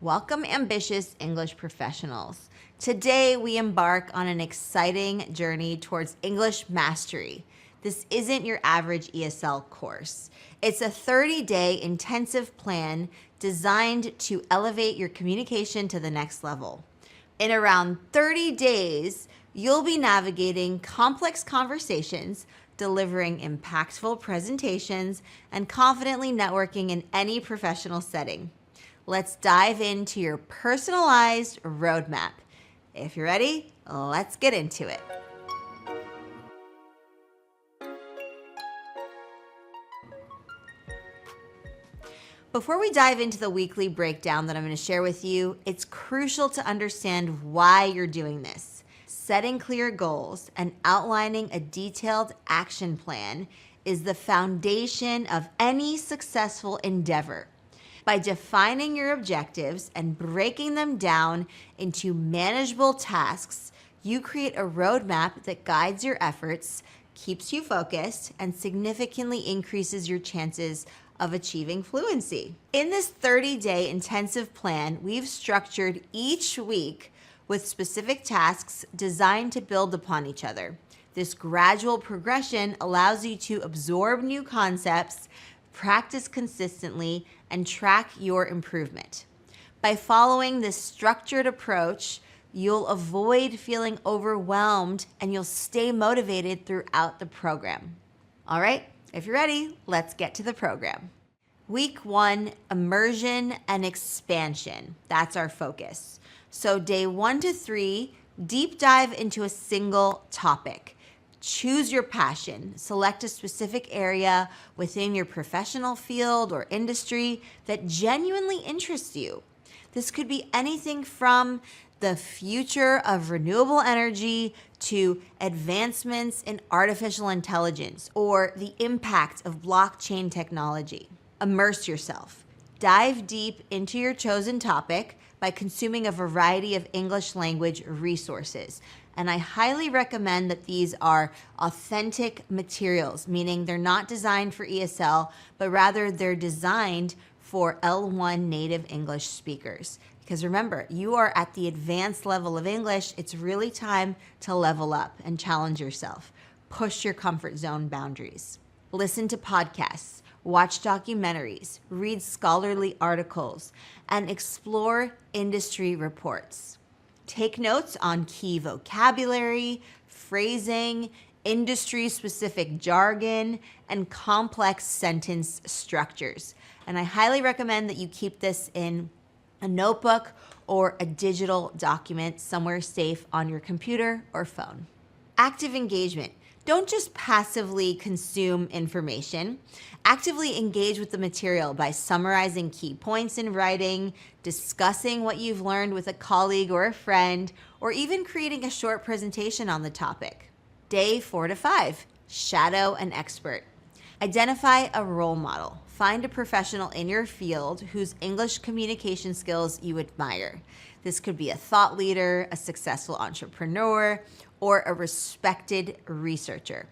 Welcome, ambitious English professionals. Today, we embark on an exciting journey towards English mastery. This isn't your average ESL course. It's a 30-day intensive plan designed to elevate your communication to the next level. In around 30 days, you'll be navigating complex conversations, delivering impactful presentations, and confidently networking in any professional setting. Let's dive into your personalized roadmap. If you're ready, let's get into it. Before we dive into the weekly breakdown that I'm going to share with you, it's crucial to understand why you're doing this. Setting clear goals and outlining a detailed action plan is the foundation of any successful endeavor. By defining your objectives and breaking them down into manageable tasks, you create a roadmap that guides your efforts, keeps you focused, and significantly increases your chances of achieving fluency. In this 30-day intensive plan, we've structured each week with specific tasks designed to build upon each other. This gradual progression allows you to absorb new concepts, practice consistently, and track your improvement. By following this structured approach, you'll avoid feeling overwhelmed and you'll stay motivated throughout the program. All right, if you're ready, let's get to the program. Week 1, immersion and expansion. That's our focus. So day 1 to 3, deep dive into a single topic. Choose your passion. Select a specific area within your professional field or industry that genuinely interests you. This could be anything from the future of renewable energy to advancements in artificial intelligence or the impact of blockchain technology. Immerse yourself. Dive deep into your chosen topic by consuming a variety of English language resources. And I highly recommend that these are authentic materials, meaning they're not designed for ESL, but rather they're designed for L1 native English speakers. Because remember, you are at the advanced level of English. It's really time to level up and challenge yourself. Push your comfort zone boundaries. Listen to podcasts, watch documentaries, read scholarly articles, and explore industry reports. Take notes on key vocabulary, phrasing, industry-specific jargon, and complex sentence structures. And I highly recommend that you keep this in a notebook or a digital document somewhere safe on your computer or phone. Active engagement. Don't just passively consume information. Actively engage with the material by summarizing key points in writing, discussing what you've learned with a colleague or a friend, or even creating a short presentation on the topic. Day 4 to 5, shadow an expert. Identify a role model. Find a professional in your field whose English communication skills you admire. This could be a thought leader, a successful entrepreneur, or a respected researcher.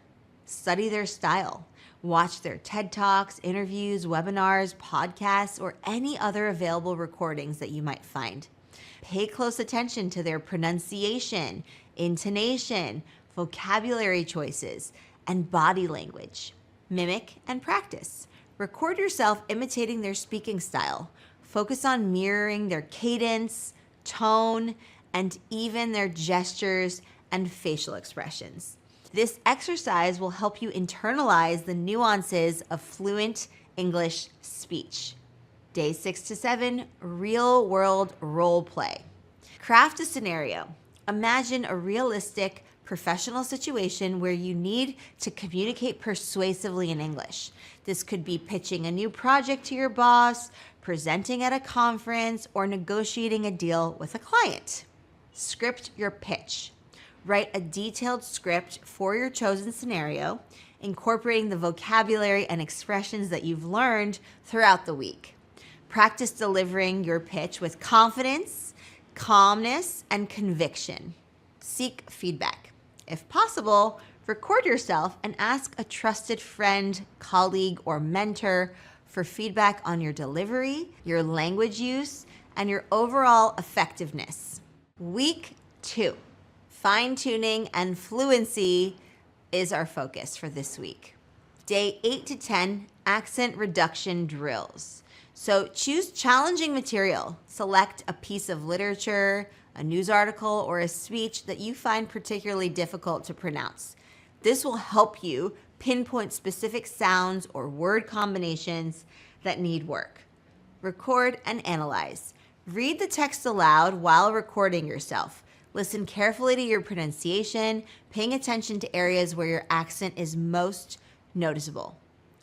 Study their style. Watch their TED Talks, interviews, webinars, podcasts, or any other available recordings that you might find. Pay close attention to their pronunciation, intonation, vocabulary choices, and body language. Mimic and practice. Record yourself imitating their speaking style. Focus on mirroring their cadence, tone, and even their gestures and facial expressions. This exercise will help you internalize the nuances of fluent English speech. Day 6 to 7, real-world role play. Craft a scenario. Imagine a realistic professional situation where you need to communicate persuasively in English. This could be pitching a new project to your boss, presenting at a conference, or negotiating a deal with a client. Script your pitch. Write a detailed script for your chosen scenario, incorporating the vocabulary and expressions that you've learned throughout the week. Practice delivering your pitch with confidence, calmness, and conviction. Seek feedback. If possible, record yourself and ask a trusted friend, colleague, or mentor for feedback on your delivery, your language use, and your overall effectiveness. Week 2, fine-tuning and fluency is our focus for this week. Day 8 to 10, accent reduction drills. So choose challenging material. Select a piece of literature, a news article, or a speech that you find particularly difficult to pronounce. This will help you pinpoint specific sounds or word combinations that need work. Record and analyze. Read the text aloud while recording yourself. Listen carefully to your pronunciation, paying attention to areas where your accent is most noticeable.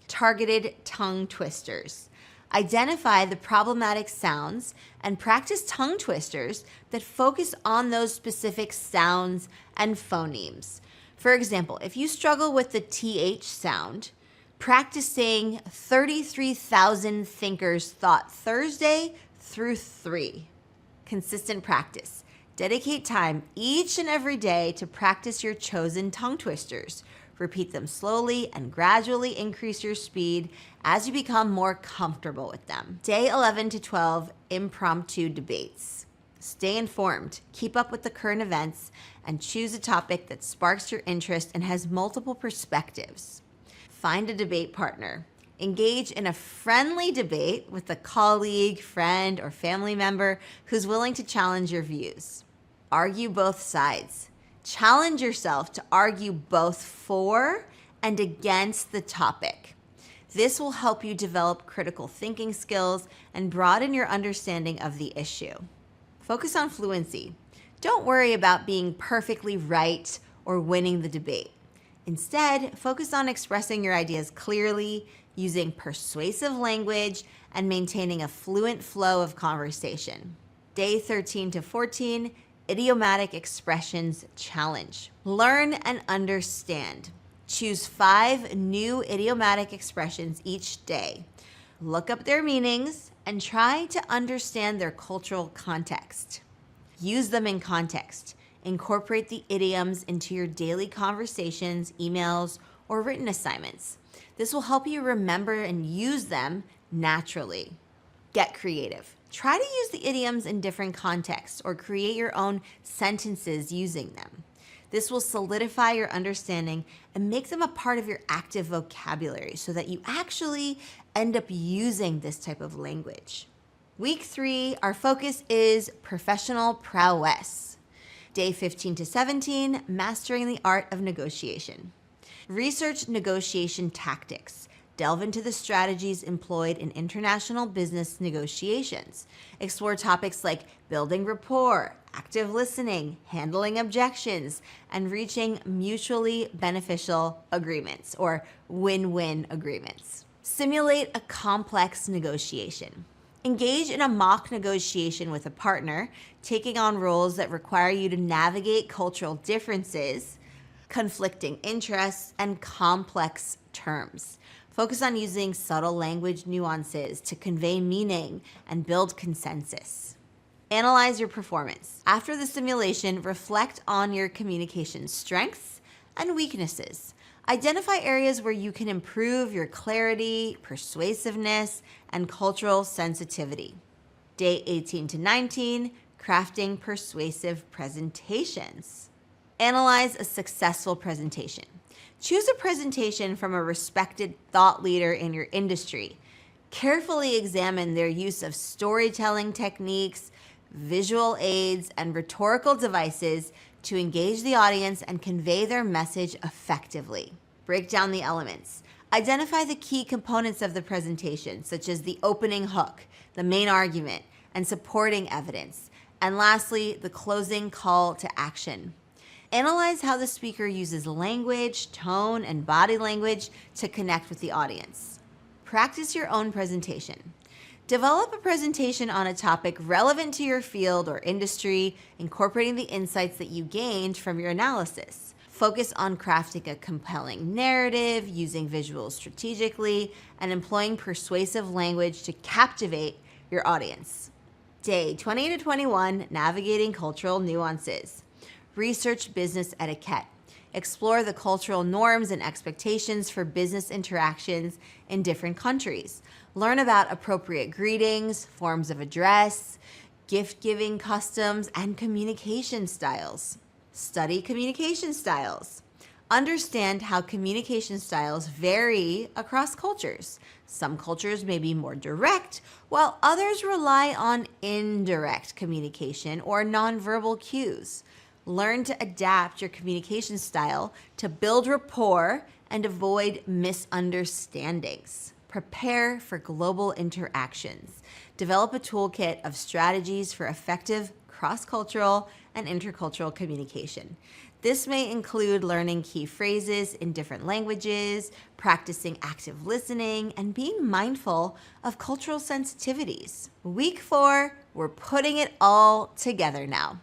Targeted tongue twisters. Identify the problematic sounds and practice tongue twisters that focus on those specific sounds and phonemes. For example, if you struggle with the TH sound, practice saying 33,000 thinkers thought Thursday through 3. Consistent practice. Dedicate time each and every day to practice your chosen tongue twisters. Repeat them slowly and gradually increase your speed as you become more comfortable with them. Day 11 to 12, impromptu debates. Stay informed, keep up with the current events, and choose a topic that sparks your interest and has multiple perspectives. Find a debate partner. Engage in a friendly debate with a colleague, friend, or family member who's willing to challenge your views. Argue both sides. Challenge yourself to argue both for and against the topic. This will help you develop critical thinking skills and broaden your understanding of the issue. Focus on fluency. Don't worry about being perfectly right or winning the debate. Instead, focus on expressing your ideas clearly, using persuasive language, and maintaining a fluent flow of conversation. Day 13 to 14, Idiomatic Expressions Challenge. Learn and understand. Choose 5 new idiomatic expressions each day. Look up their meanings and try to understand their cultural context. Use them in context. Incorporate the idioms into your daily conversations, emails, or written assignments. This will help you remember and use them naturally. Get creative. Try to use the idioms in different contexts or create your own sentences using them. This will solidify your understanding and make them a part of your active vocabulary so that you actually end up using this type of language. Week 3, our focus is professional prowess. Day 15 to 17, mastering the art of negotiation. Research negotiation tactics. Delve into the strategies employed in international business negotiations. Explore topics like building rapport, active listening, handling objections, and reaching mutually beneficial agreements or win-win agreements. Simulate a complex negotiation. Engage in a mock negotiation with a partner, taking on roles that require you to navigate cultural differences, conflicting interests, and complex terms. Focus on using subtle language nuances to convey meaning and build consensus. Analyze your performance. After the simulation, reflect on your communication strengths and weaknesses. Identify areas where you can improve your clarity, persuasiveness, and cultural sensitivity. Day 18 to 19, crafting persuasive presentations. Analyze a successful presentation. Choose a presentation from a respected thought leader in your industry. Carefully examine their use of storytelling techniques, visual aids, and rhetorical devices to engage the audience and convey their message effectively. Break down the elements. Identify the key components of the presentation, such as the opening hook, the main argument, and supporting evidence. And lastly, the closing call to action. Analyze how the speaker uses language, tone, and body language to connect with the audience. Practice your own presentation. Develop a presentation on a topic relevant to your field or industry, incorporating the insights that you gained from your analysis. Focus on crafting a compelling narrative, using visuals strategically, and employing persuasive language to captivate your audience. Day 20 to 21, navigating cultural nuances. Research business etiquette. Explore the cultural norms and expectations for business interactions in different countries. Learn about appropriate greetings, forms of address, gift-giving customs, and communication styles. Study communication styles. Understand how communication styles vary across cultures. Some cultures may be more direct, while others rely on indirect communication or nonverbal cues. Learn to adapt your communication style to build rapport and avoid misunderstandings. Prepare for global interactions. Develop a toolkit of strategies for effective cross-cultural and intercultural communication. This may include learning key phrases in different languages, practicing active listening, and being mindful of cultural sensitivities. Week 4, we're putting it all together now.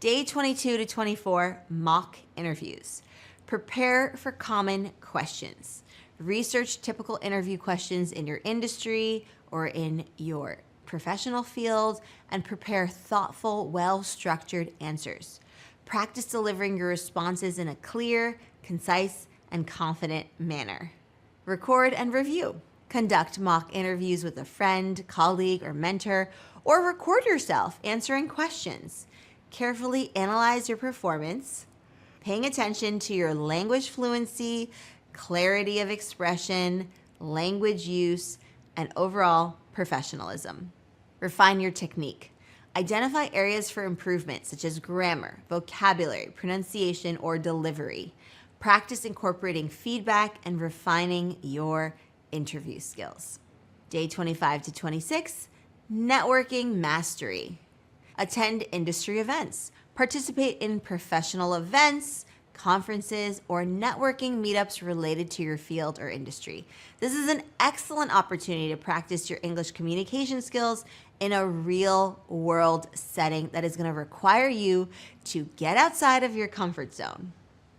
Day 22 to 24, mock interviews. Prepare for common questions. Research typical interview questions in your industry or in your professional field and prepare thoughtful, well-structured answers. Practice delivering your responses in a clear, concise, and confident manner. Record and review. Conduct mock interviews with a friend, colleague, or mentor, or record yourself answering questions. Carefully analyze your performance, paying attention to your language fluency, clarity of expression, language use, and overall professionalism. Refine your technique. Identify areas for improvement such as grammar, vocabulary, pronunciation, or delivery. Practice incorporating feedback and refining your interview skills. Day 25 to 26, networking mastery. Attend industry events. Participate in professional events, conferences, or networking meetups related to your field or industry. This is an excellent opportunity to practice your English communication skills in a real-world setting that is going to require you to get outside of your comfort zone.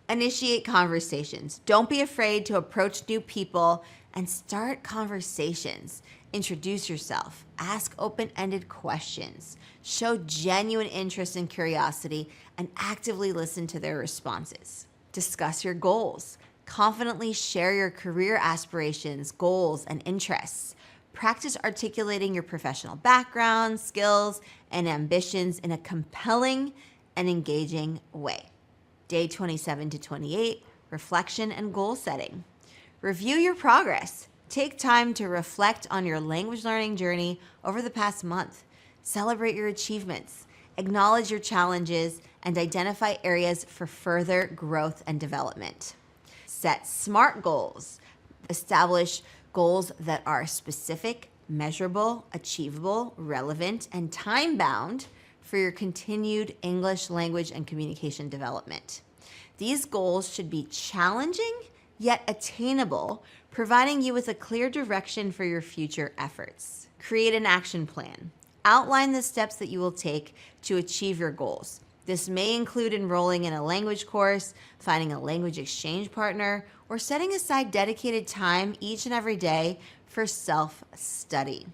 Initiate conversations. Don't be afraid to approach new people and start conversations. Introduce yourself. Ask open-ended questions. Show genuine interest and curiosity and actively listen to their responses. Discuss your goals. Confidently share your career aspirations, goals, and interests. Practice articulating your professional background, skills, and ambitions in a compelling and engaging way. Day 27 to 28, reflection and goal setting. Review your progress. Take time to reflect on your language learning journey over the past month. Celebrate your achievements. Acknowledge your challenges and identify areas for further growth and development. Set SMART goals. Establish goals that are specific, measurable, achievable, relevant, and time-bound for your continued English language and communication development. These goals should be challenging yet attainable, providing you with a clear direction for your future efforts. Create an action plan. Outline the steps that you will take to achieve your goals. This may include enrolling in a language course, finding a language exchange partner, or setting aside dedicated time each and every day for self-study.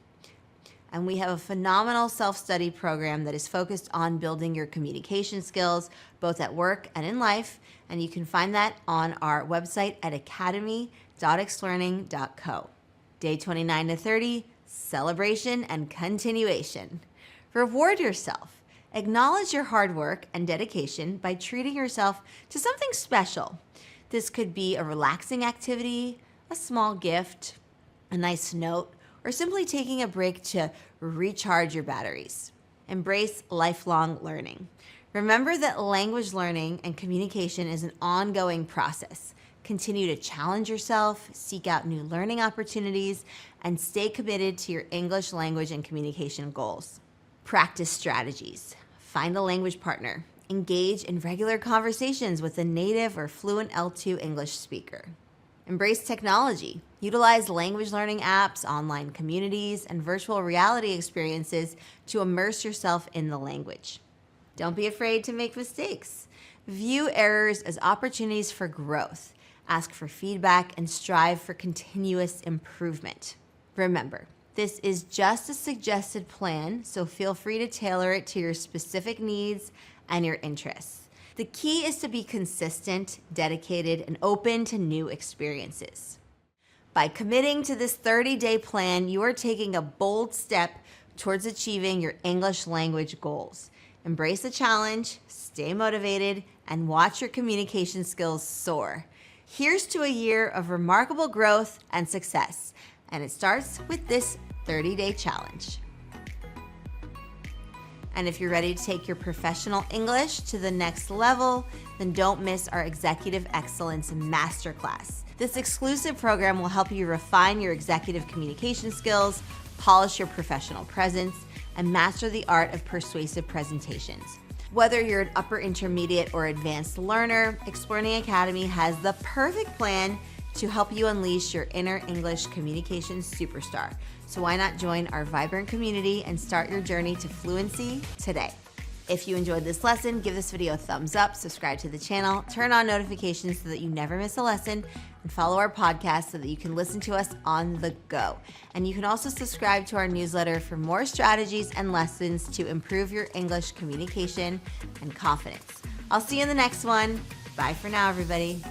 And we have a phenomenal self-study program that is focused on building your communication skills, both at work and in life. And you can find that on our website at academy.explearning.co. Day 29 to 30, celebration and continuation. Reward yourself. Acknowledge your hard work and dedication by treating yourself to something special. This could be a relaxing activity, a small gift, a nice note, or simply taking a break to recharge your batteries. Embrace lifelong learning. Remember that language learning and communication is an ongoing process. Continue to challenge yourself, seek out new learning opportunities, and stay committed to your English language and communication goals. Practice strategies. Find a language partner. Engage in regular conversations with a native or fluent L2 English speaker. Embrace technology. Utilize language learning apps, online communities, and virtual reality experiences to immerse yourself in the language. Don't be afraid to make mistakes. View errors as opportunities for growth. Ask for feedback and strive for continuous improvement. Remember, this is just a suggested plan, so feel free to tailor it to your specific needs and your interests. The key is to be consistent, dedicated, and open to new experiences. By committing to this 30-day plan, you are taking a bold step towards achieving your English language goals. Embrace the challenge, stay motivated, and watch your communication skills soar. Here's to a year of remarkable growth and success, and it starts with this 30-day challenge. And if you're ready to take your professional English to the next level, then don't miss our Executive Excellence Masterclass. This exclusive program will help you refine your executive communication skills, polish your professional presence, and master the art of persuasive presentations. Whether you're an upper intermediate or advanced learner, Explearning Academy has the perfect plan to help you unleash your inner English communication superstar. So why not join our vibrant community and start your journey to fluency today? If you enjoyed this lesson, give this video a thumbs up, subscribe to the channel, turn on notifications so that you never miss a lesson, and follow our podcast so that you can listen to us on the go. And you can also subscribe to our newsletter for more strategies and lessons to improve your English communication and confidence. I'll see you in the next one. Bye for now, everybody.